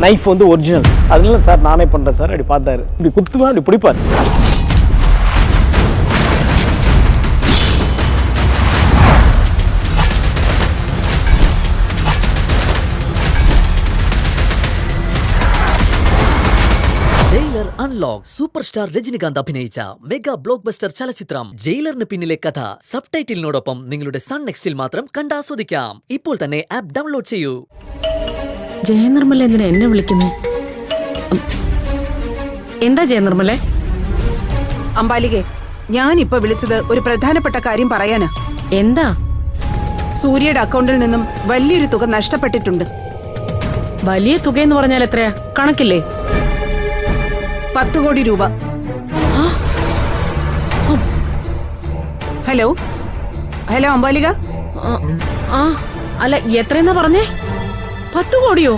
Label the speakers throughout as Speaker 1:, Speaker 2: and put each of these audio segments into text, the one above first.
Speaker 1: Knife வந்து original. அதனால sir நானே பண்ணுறேன் சார். அப்படி பார்த்தாரு, இப்படி குத்துவேன், அப்படி பிடிப்பார்.
Speaker 2: Jailer unlock super star Rajinikanth അഭിനയിച്ച മെഗാ ബ്ലോക്ക് ബസ്റ്റർ ചലച്ചിത്രം ജയിലറിന് പിന്നിലെ കഥ സബ് ടൈറ്റിലിനോടൊപ്പം നിങ്ങളുടെ സൺ നെക്സ്റ്റിൽ മാത്രം കണ്ടാസ്വദിക്കാം. ഇപ്പോൾ തന്നെ ആപ്പ് ഡൗൺലോഡ് ചെയ്യൂ.
Speaker 3: ജയനിർമ്മല എന്തിനാ എന്നെ വിളിക്കുന്നേ? എന്താ ജയനിർമ്മലെ?
Speaker 4: അമ്പാലികെ, ഞാനിപ്പോ വിളിച്ചത് ഒരു പ്രധാനപ്പെട്ട കാര്യം പറയാനാ.
Speaker 3: എന്താ?
Speaker 4: സൂര്യയുടെ അക്കൗണ്ടിൽ നിന്നും വലിയൊരു തുക നഷ്ടപ്പെട്ടിട്ടുണ്ട്.
Speaker 3: വലിയ തുകയെന്ന് പറഞ്ഞാൽ എത്രയാ? കണക്കില്ലേ?
Speaker 4: 10 കോടി രൂപ. Hello hello Ambalika.
Speaker 3: അല്ല, എത്രയെന്നാ പറഞ്ഞേ? 10 കോടിയോ?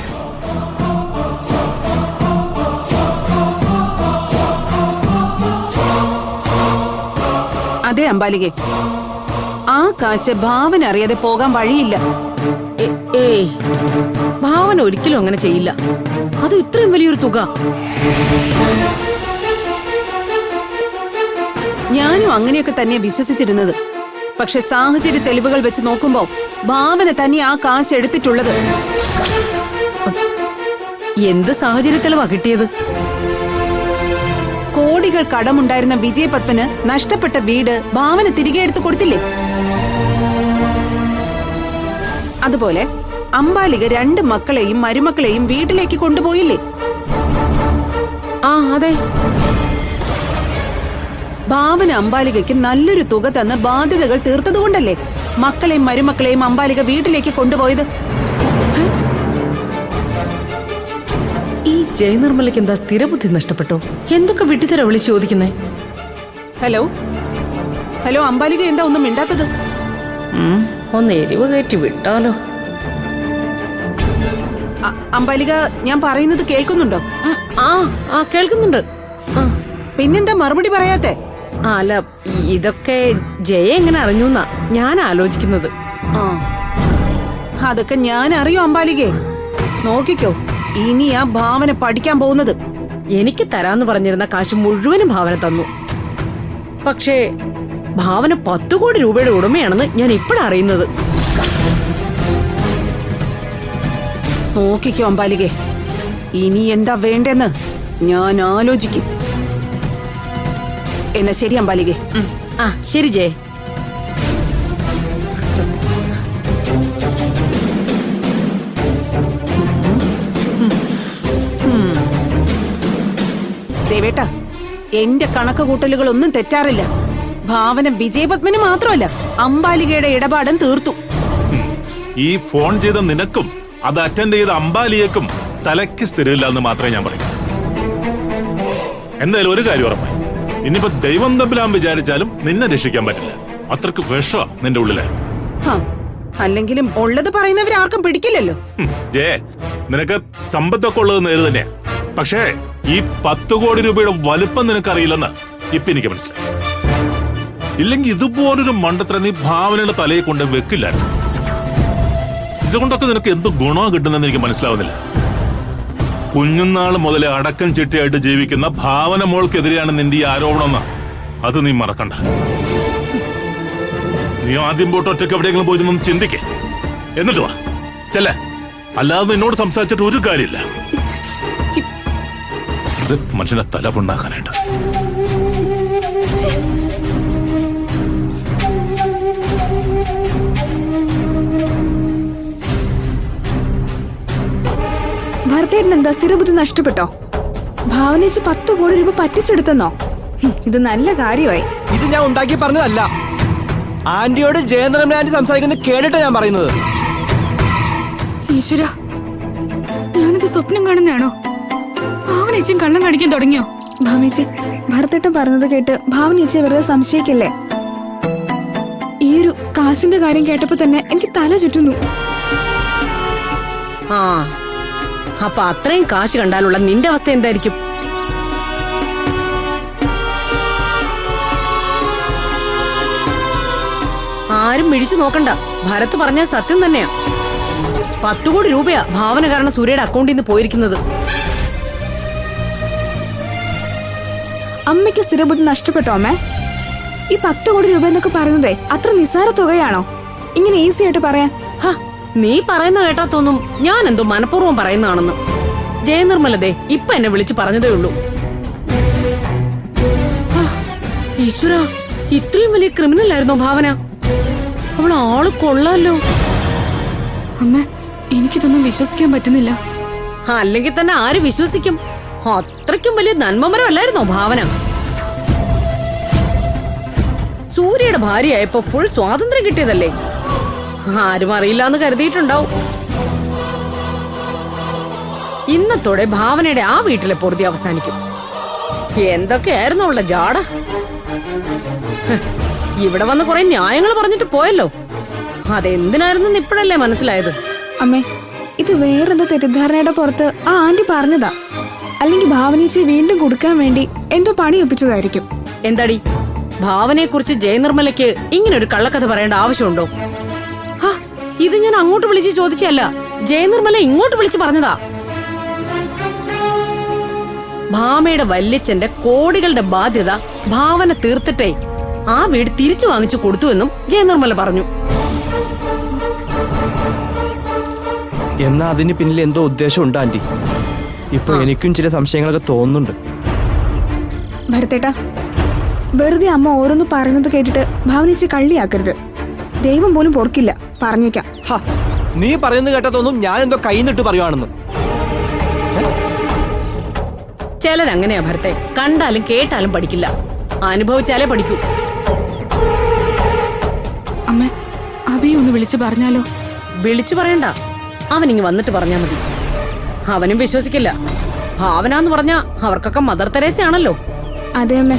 Speaker 4: അതെ അമ്പാലികെ, ആ കാശ് ഭാവന അറിയാതെ പോകാൻ വഴിയില്ല.
Speaker 3: ഏയ്, ഭാവന ഒരിക്കലും അങ്ങനെ ചെയ്യില്ല. അത് ഇത്രയും വലിയൊരു തുക.
Speaker 4: ഞാനും അങ്ങനെയൊക്കെ തന്നെ വിശ്വസിച്ചിരുന്നത്. പക്ഷെ സാഹചര്യ തെളിവുകൾ വെച്ച് നോക്കുമ്പോ ഭാവന തന്നെ ആ കാശ് എടുത്തിട്ടുള്ളത്.
Speaker 3: എന്ത് സാഹചര്യ തെളിവാ കിട്ടിയത്?
Speaker 4: കോടികൾ കടമുണ്ടായിരുന്ന വിജയപത്മന് നഷ്ടപ്പെട്ട വീട് ഭാവന തിരികെ എടുത്തു കൊടുത്തില്ലേ? അതുപോലെ അമ്പാലിക 2 മക്കളെയും മരുമക്കളെയും വീട്ടിലേക്ക് കൊണ്ടുപോയില്ലേ?
Speaker 3: അതെ.
Speaker 4: ഭാവന അമ്പാലികയ്ക്ക് നല്ലൊരു തുക തന്ന് ബാധ്യതകൾ തീർത്തതുകൊണ്ടല്ലേ മക്കളെയും മരുമക്കളെയും അമ്പാലിക വീട്ടിലേക്ക് കൊണ്ടുപോയത്?
Speaker 3: ഈ ജയനിർമ്മലയ്ക്ക് എന്താ സ്ഥിരബുദ്ധി നഷ്ടപ്പെട്ടോ? എന്തൊക്കെ വിട്ടിത്തര വിളിച്ച് ചോദിക്കുന്നേ?
Speaker 4: ഹലോ ഹലോ അമ്പാലിക, എന്താ ഒന്നും മിണ്ടാത്തത്?
Speaker 3: ഒന്ന് എരിവ് കയറ്റി വിട്ടാലോ?
Speaker 4: അമ്പാലിക, ഞാൻ പറയുന്നത് കേൾക്കുന്നുണ്ടോ?
Speaker 3: കേൾക്കുന്നുണ്ട്.
Speaker 4: പിന്നെന്താ മറുപടി പറയാത്തെ?
Speaker 3: അല്ല, ഇതൊക്കെ ജയ എങ്ങനെ അറിഞ്ഞൂന്നാ ഞാൻ ആലോചിക്കുന്നത്.
Speaker 4: അതൊക്കെ ഞാൻ അറിയോ അമ്പാലികേ. നോക്കിക്കോ, ഇനി ആ ഭാവന പഠിക്കാൻ പോകുന്നത്.
Speaker 3: എനിക്ക് തരാന്ന് പറഞ്ഞിരുന്ന കാശ് മുഴുവനും ഭാവന തന്നു. പക്ഷേ ഭാവന 10 കോടി രൂപയുടെ ഉടമയാണെന്ന് ഞാൻ ഇപ്പോഴറിയുന്നത്.
Speaker 4: നോക്കിക്കോ അമ്പാലികേ, ഇനി എന്താ വേണ്ടെന്ന് ഞാൻ ആലോചിക്കും. എന്നാ ശരി അമ്പാലികേ.
Speaker 3: ശരി ജയ.
Speaker 4: ദേവേട്ട, എന്റെ കണക്ക് കൂട്ടലുകളൊന്നും തെറ്റാറില്ല. ഭാവന വിജയപത്മന് മാത്രമല്ല, അമ്പാലികയുടെ ഇടപാടും തീർത്തു.
Speaker 5: ഈ ഫോൺ ചെയ്ത നിനക്കും അത് അറ്റൻഡ് ചെയ്ത അമ്പാലിയേക്കും തലയ്ക്ക് സ്ഥിരമില്ല എന്ന് മാത്രമേ ഞാൻ പറയൂ. എന്തായാലും ഒരു കാര്യം ഉറപ്പായി, ഇനിയിപ്പോ ദൈവം തമ്മിലാൻ വിചാരിച്ചാലും നിന്നെ രക്ഷിക്കാൻ പറ്റില്ല. അത്രക്ക് വിഷ നിന്റെ ഉള്ളിലെ.
Speaker 4: അല്ലെങ്കിലും ഉള്ളത് പറയുന്നവരാർക്കും പിടിക്കില്ലല്ലോ.
Speaker 5: ജയ, നിനക്ക് സമ്പത്തൊക്കെ ഉള്ളത് നേര് തന്നെയാ. പക്ഷേ ഈ 10 കോടി രൂപയുടെ വലുപ്പം നിനക്കറിയില്ലെന്ന് ഇപ്പൊ എനിക്ക് മനസ്സിലായി. ഇല്ലെങ്കിൽ ഇതുപോലൊരു മണ്ടത്തരം നീ ഭാവനയുടെ തലയെ കൊണ്ട് വെക്കില്ലായിരുന്നു. ഇതുകൊണ്ടൊക്കെ നിനക്ക് എന്ത് ഗുണമാണ് കിട്ടുന്നതെന്ന് എനിക്ക് മനസ്സിലാവുന്നില്ല. കുഞ്ഞുനാൾ മുതലേ അടക്കം ചിട്ടയായിട്ട് ജീവിക്കുന്ന ഭാവന മോൾക്കെതിരെയാണ് നിന്റെ ഈ ആരോപണം. അത് നീ മറക്കണ്ട. നീ ആദ്യം പോയിട്ട് ഒറ്റയ്ക്ക് എവിടെയെങ്കിലും പോയി നിന്ന് ചിന്തിക്കേ, എന്നിട്ട് വാ ചെല്ല. അല്ലാതെ നിന്നോട് സംസാരിച്ചിട്ട് ഒരു കാര്യമില്ല. ഇത് മനുഷ്യനെ തല പുണ്ണാക്കാനായിട്ട്.
Speaker 6: ഭരതേട്ടൻ എന്താ സ്ഥിരബുദ്ധി നഷ്ടപ്പെട്ടോ? ഭാവനേച്ച് 10 കോടി രൂപ പറ്റിച്ചെടുത്തെന്നോ? ഇത് നല്ല കാര്യമായി.
Speaker 7: ഇത് ഞാൻ ഉണ്ടാക്കി പറഞ്ഞതല്ല. ആന്റിയോട് ജയന്ദ്രൻ ആന്റി സംസാരിക്കുന്നത് കേട്ടിട്ടാ ഞാൻ പറയുന്നത്.
Speaker 6: ഈശ്വര, ഞാനിത് സ്വപ്നം കാണുന്നതാണോ? ഭാവനേച്ചും കള്ളം കാണിക്കാൻ തുടങ്ങിയോ? ഭാവനേച്ചി, ഭരതേട്ടൻ പറഞ്ഞത് കേട്ട് ഭാവനേച്ചി വെറുതെ സംശയിക്കല്ലേ. ഈ ഒരു കാശിന്റെ കാര്യം കേട്ടപ്പോ തന്നെ എനിക്ക് തല ചുറ്റുന്നു.
Speaker 3: അപ്പൊ അത്രയും കാശ് കണ്ടാലുള്ള നിന്റെ അവസ്ഥ എന്തായിരിക്കും? ആരും മിഴിച്ചു നോക്കണ്ട. ഭരത് പറഞ്ഞ സത്യം തന്നെയാ. 10 കോടി രൂപയാ ഭാവന കാരണം സൂര്യയുടെ അക്കൗണ്ടിൽ നിന്ന് പോയിരിക്കുന്നത്.
Speaker 6: അമ്മയ്ക്ക് സ്ഥിരബുദ്ധി നഷ്ടപ്പെട്ടോ അമ്മേ? ഈ 10 കോടി രൂപ എന്നൊക്കെ പറയുന്നതേ അത്ര നിസ്സാര തുകയാണോ ഇങ്ങനെ ഈസി ആയിട്ട് പറയാൻ?
Speaker 3: ഹ, നീ പറയുന്ന കേട്ടാ തോന്നും ഞാൻ എന്തോ മനഃപൂർവ്വം പറയുന്നതാണെന്ന്. ജയനിർമ്മലതേ ഇപ്പൊ എന്നെ വിളിച്ചു പറഞ്ഞതേ ഉള്ളൂ. ഈശ്വര, ഇത്രയും വലിയ ക്രിമിനൽ ആയിരുന്നോ ഭാവന? അവൾ ആള് കൊള്ളാലോ.
Speaker 6: അമ്മ, എനിക്കിതൊന്നും വിശ്വസിക്കാൻ പറ്റുന്നില്ല.
Speaker 3: അല്ലെങ്കിൽ തന്നെ ആര് വിശ്വസിക്കും? അത്രയ്ക്കും വലിയ നന്മമരമല്ലായിരുന്നോ ഭാവന? സൂര്യയുടെ ഭാര്യയായപ്പോ ഫുൾ സ്വാതന്ത്ര്യം കിട്ടിയതല്ലേ? ആരും അറിയില്ല എന്ന് കരുതിയിട്ടുണ്ടാവും. ഇന്നത്തോടെ ഭാവനയുടെ ആ വീട്ടിലെ പൊറുതി അവസാനിക്കും. എന്തൊക്കെയായിരുന്നു ഉള്ള ജാട. ഇവിടെ വന്ന് കുറെ ന്യായങ്ങൾ പറഞ്ഞിട്ട് പോയല്ലോ. അതെന്തിനായിരുന്നു ഇപ്പോഴല്ലേ മനസ്സിലായത്?
Speaker 6: അമ്മേ, ഇത് വേറെന്തോ തെറ്റിദ്ധാരണയുടെ പുറത്ത് ആ ആന്റി പറഞ്ഞതാ. അല്ലെങ്കിൽ ഭാവനേച്ചി വീണ്ടും കൊടുക്കാൻ വേണ്ടി എന്തോ പണി ഒപ്പിച്ചതായിരിക്കും.
Speaker 3: എന്താടി, ഭാവനയെ കുറിച്ച് ജയനിർമ്മലയ്ക്ക് ഇങ്ങനൊരു കള്ളക്കഥ പറയേണ്ട ആവശ്യമുണ്ടോ? ഇത് ഞാൻ അങ്ങോട്ട് വിളിച്ച് ചോദിച്ചല്ല, ജയനിർമ്മല ഇങ്ങോട്ട് വിളിച്ച് പറഞ്ഞതാ. ഭാമയുടെ വല്യച്ഛന്റെ കോടികളുടെ ബാധ്യത ഭാവന തീർത്തിട്ടേ ആ വീട് തിരിച്ചു വാങ്ങിച്ചു കൊടുത്തുവെന്നും ജയനിർമ്മല പറഞ്ഞു.
Speaker 7: എന്നാ അതിന് പിന്നിൽ എന്തോ ഉദ്ദേശം ഉണ്ട് ആന്റി. ഇപ്പൊ എനിക്കും ചില സംശയങ്ങളൊക്കെ തോന്നുന്നുണ്ട്.
Speaker 6: ഭരത്തേട്ടാ, വെറുതെ അമ്മ ഓരോന്ന് പറയുന്നത് കേട്ടിട്ട് ഭാവനേച്ചി കള്ളിയാക്കരുത്. ദൈവം പോലും പൊറുക്കില്ല, പറഞ്ഞേക്കാം.
Speaker 7: നീ പറയുന്നത് കേട്ടാ തോന്നും ഞാൻ എന്തോ കൈന്നിട്ട് പറയുവാണെന്ന്.
Speaker 3: ചിലരങ്ങനെയാ ഭരത്തെ, കണ്ടാലും കേട്ടാലും പഠിക്കില്ല, അനുഭവിച്ചാലേ പഠിക്കൂ.
Speaker 6: അമ്മ, അബി ഒന്ന് വിളിച്ചു പറഞ്ഞാലോ?
Speaker 3: വിളിച്ചു പറയണ്ട, അവനിങ്ങ് വന്നിട്ട് പറഞ്ഞാ മതി. അവനും വിശ്വസിക്കില്ല. ഭാവന എന്ന് പറഞ്ഞാ അവർക്കൊക്കെ മദർ തെരേസയാണല്ലോ.
Speaker 6: അതെ അമ്മ,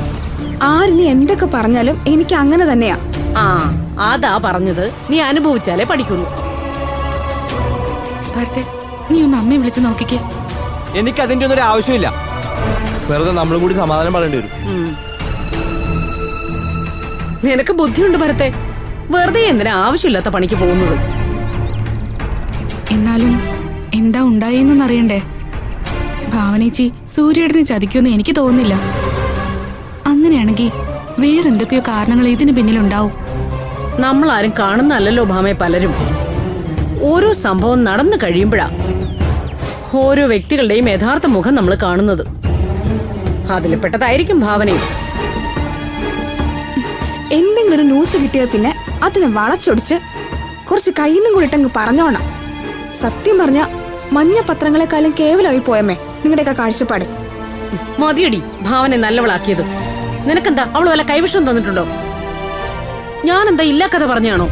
Speaker 6: ആരിനി എന്തൊക്കെ പറഞ്ഞാലും എനിക്ക് അങ്ങനെ തന്നെയാ.
Speaker 3: ആ, അതാ പറഞ്ഞത്, നീ അനുഭവിച്ചാലേ പഠിക്കുന്നു.
Speaker 6: ഭരത്തെ, നീ ഒന്ന് അമ്മയെ വിളിച്ചു നോക്കിക്കേ.
Speaker 7: എനിക്ക് അതിന്റെ ഒന്നും ഒരു ആവശ്യമില്ല. വെറുതെ നമ്മളും കൂടി സമാധാനം പറയേണ്ടി വരും.
Speaker 3: നിനക്ക് ബുദ്ധിയുണ്ട് ഭരത്തെ, വെറുതെ എന്തിനാ ആവശ്യമില്ലാത്ത പണിക്ക് പോകുന്നത്?
Speaker 6: എന്നാലും എന്താ ഉണ്ടായെന്നറിയണ്ടേ? ഭാവനേച്ചി സൂര്യേട്ടനെ ചതിക്കുമെന്ന് എനിക്ക് തോന്നുന്നില്ല. അങ്ങനെയാണെങ്കിൽ വേറെന്തൊക്കെയോ കാരണങ്ങൾ ഇതിന് പിന്നിലുണ്ടാവും.
Speaker 3: നമ്മളാരും കാണുന്നല്ലോ ഭാമയെ പലരും. ഓരോ സംഭവം നടന്നു കഴിയുമ്പോഴാ ഓരോ വ്യക്തികളുടെയും യഥാർത്ഥ മുഖം നമ്മൾ കാണുന്നത്. അതിൽ പെട്ടതായിരിക്കും ഭാവനയും.
Speaker 6: എന്തെങ്കിലും ഒരു ന്യൂസ് കിട്ടിയാൽ പിന്നെ അതിനെ വളച്ചൊടിച്ച് കുറച്ച് കയ്യിന്നും കൂടി ഇട്ടങ്ങ് പറഞ്ഞോണം. സത്യം പറഞ്ഞ മഞ്ഞ പത്രങ്ങളെക്കാളും കേവലമായി പോയമ്മേ നിങ്ങളുടെയൊക്കെ കാഴ്ചപ്പാട്.
Speaker 3: മതിയടി ഭാവനെ നല്ലവളാക്കിയത്. നിനക്കെന്താ അവള് വല്ല കൈവിഷം തന്നിട്ടുണ്ടോ? ഞാനെന്താ ഇല്ലാ കഥ പറഞ്ഞാണോ?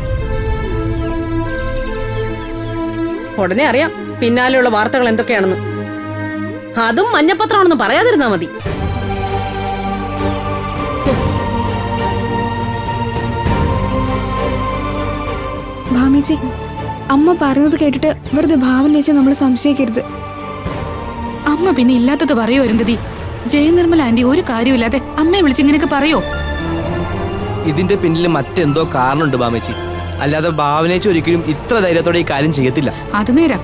Speaker 3: ഉടനെ അറിയാം പിന്നാലെയുള്ള വാർത്തകൾ എന്തൊക്കെയാണെന്ന്. അതും മഞ്ഞപ്പത്രമാണെന്ന് പറയാതിരുന്നാ മതി.
Speaker 6: ഭാമേച്ചി, അമ്മ പറയുന്നത് കേട്ടിട്ട് വെറുതെ ഭാവനേച്ചി നമ്മൾ സംശയിക്കരുത്. അമ്മ പിന്നെ ഇല്ലാത്തത് പറയോ അരുന്ധതി? ജയനിർമ്മല ആന്റി ഒരു കാര്യമില്ലാതെ അമ്മയെ വിളിച്ച് ഇങ്ങനെയൊക്കെ പറയോ?
Speaker 7: ഇതിന്റെ പിന്നിൽ മറ്റെന്തോ കാരണമുണ്ട് ബാമേച്ചി. അല്ലാതെ ഭാവനേച്ചി ഒരിക്കലും ഇത്ര ധൈര്യത്തോടെ ഈ കാര്യം ചെയ്യത്തില്ല.
Speaker 6: അത് നേരാ.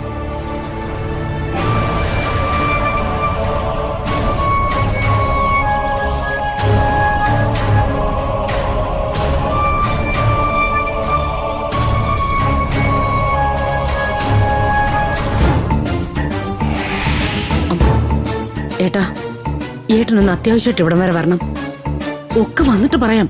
Speaker 3: ഏട്ടാ, ഏട്ടനൊന്ന് അത്യാവശ്യമായിട്ട് ഇവിടം വരെ വരണം. ഒക്കെ വന്നിട്ട് പറയാം.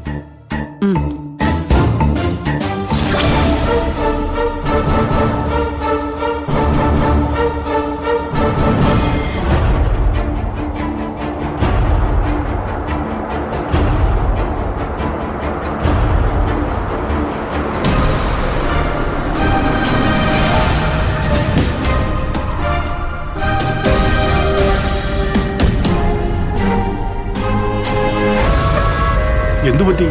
Speaker 5: എന്തുപറ്റി?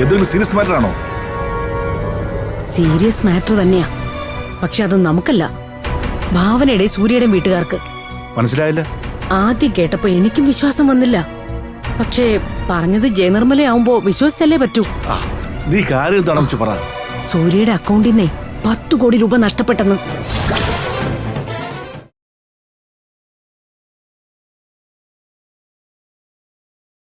Speaker 5: എന്തെങ്കിലും സീരിയസ് മാറ്റർ ആണോ?
Speaker 3: സീരിയസ് മാറ്റർ തന്നെയാ. പക്ഷെ അത് നമുക്കല്ല, ഭാവനയുടെ സൂര്യയുടെയും വീട്ടുകാർക്ക്.
Speaker 5: മനസ്സിലായില്ല?
Speaker 3: ആദ്യം കേട്ടപ്പോ എനിക്കും വിശ്വാസം വന്നില്ല. പക്ഷേ പറഞ്ഞത് ജയനിർമ്മലയാവുമ്പോ വിശ്വസിച്ചല്ലേ പറ്റൂ.
Speaker 5: നീ കാര്യം എന്താണെന്ന് പറ.
Speaker 3: സൂര്യയുടെ അക്കൗണ്ടിൽ നിന്നേ 10 കോടി രൂപ നഷ്ടപ്പെട്ടെന്ന്.